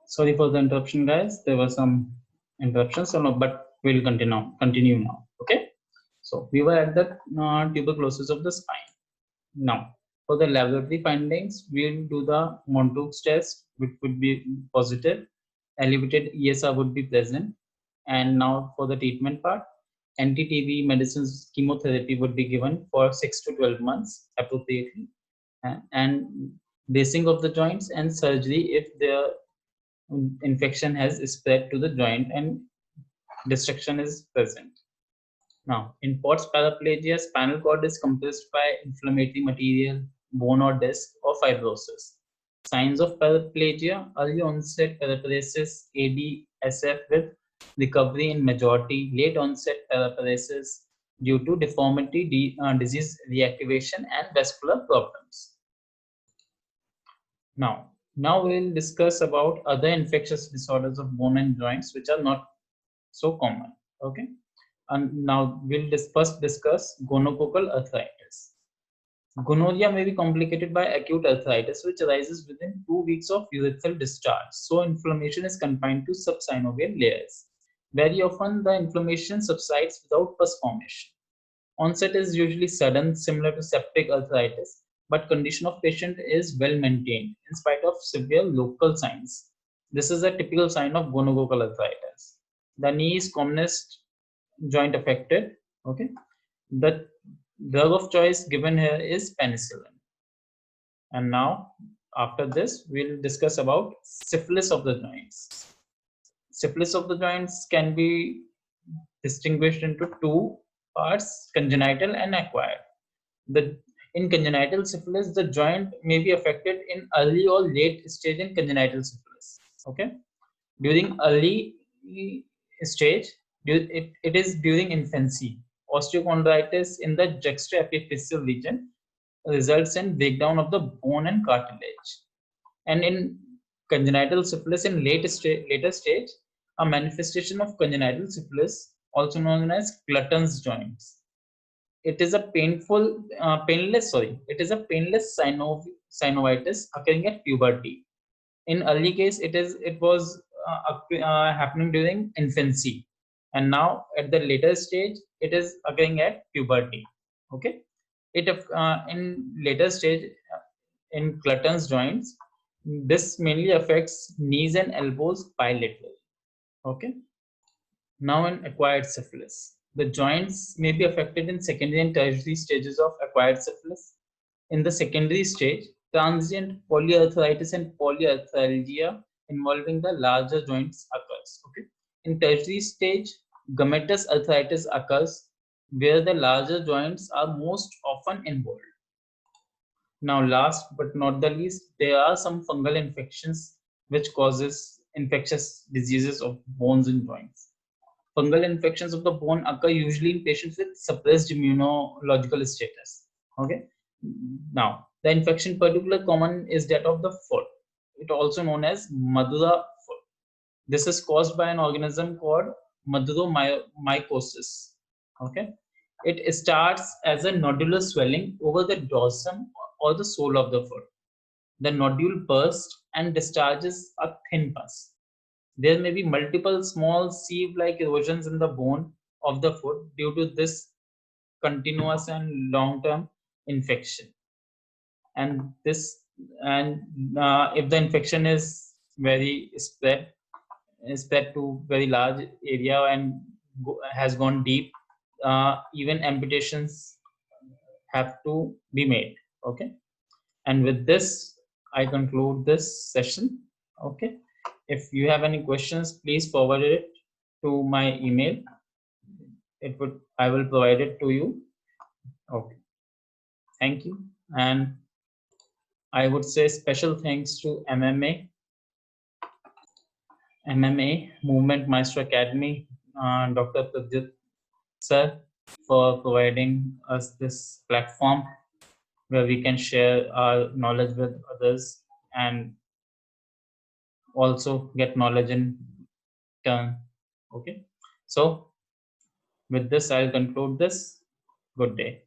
Sorry for the interruption, guys. There were some interruptions, so no, but we'll continue now. Okay. So we were at the tuberculosis of the spine. Now, for the laboratory findings, we'll do the Montague's test, which would be positive. Elevated ESR would be present. And now for the treatment part, anti-TB medicines, chemotherapy would be given for 6 to 12 months appropriately, and bracing of the joints and surgery if the infection has spread to the joint and destruction is present. Now, in POTS paraplegia, spinal cord is compressed by inflammatory material, bone or disc, or fibrosis. Signs of paraplegia: early onset paraparesis, ADSF with recovery in majority, late onset paraparesis due to deformity, disease reactivation, and vascular problems. Now we'll discuss about other infectious disorders of bone and joints which are not so common. Okay, and now we'll first discuss gonococcal arthritis. Gonorrhea may be complicated by acute arthritis, which arises within 2 weeks of urethral discharge. So inflammation is confined to subsynovial layers. Very often, the inflammation subsides without pus formation. Onset is usually sudden, similar to septic arthritis, but condition of patient is well maintained in spite of severe local signs. This is a typical sign of gonococcal arthritis. The knee is commonest joint affected. Okay, the drug of choice given here is penicillin. And now after this we'll discuss about syphilis of the joints. Syphilis of the joints can be distinguished into two parts: congenital and acquired. In congenital syphilis, the joint may be affected in early or late stage in congenital syphilis. Okay, during early stage, it is during infancy. Osteochondritis in the juxtaepiphyseal region results in breakdown of the bone and cartilage. And in congenital syphilis in later stage, a manifestation of congenital syphilis, also known as Clutton's joints. It is a painless synovitis occurring at puberty. In early case, it was happening during infancy, and now at the later stage, it is occurring at puberty. Okay, it in later stage in Clutton's joints, this mainly affects knees and elbows bilaterally. Okay. Now in acquired syphilis, the joints may be affected in secondary and tertiary stages of acquired syphilis. In the secondary stage, transient polyarthritis and polyarthralgia involving the larger joints occurs. Okay. In tertiary stage, gummatous arthritis occurs where the larger joints are most often involved. Now, last but not the least, there are some fungal infections which causes infectious diseases of bones and joints. Fungal infections of the bone occur usually in patients with suppressed immunological status. Okay. Now, the infection particularly common is that of the foot. It also known as Madura foot. This is caused by an organism called Maduromycosis. Okay. It starts as a nodular swelling over the dorsum or the sole of the foot. The nodule bursts and discharges a thin pus. There may be multiple small sieve-like erosions in the bone of the foot due to this continuous and long-term infection. And if the infection is very spread to very large area and has gone deep, even amputations have to be made. Okay, and with this I conclude this session. Okay, if you have any questions, please forward it to my email. I will provide it to you. Okay, thank you. And I would say special thanks to MMA Movement Maestro Academy, Dr. Pradyut sir, for providing us this platform where we can share our knowledge with others and also get knowledge in turn. Okay, so with this I'll conclude this. Good day.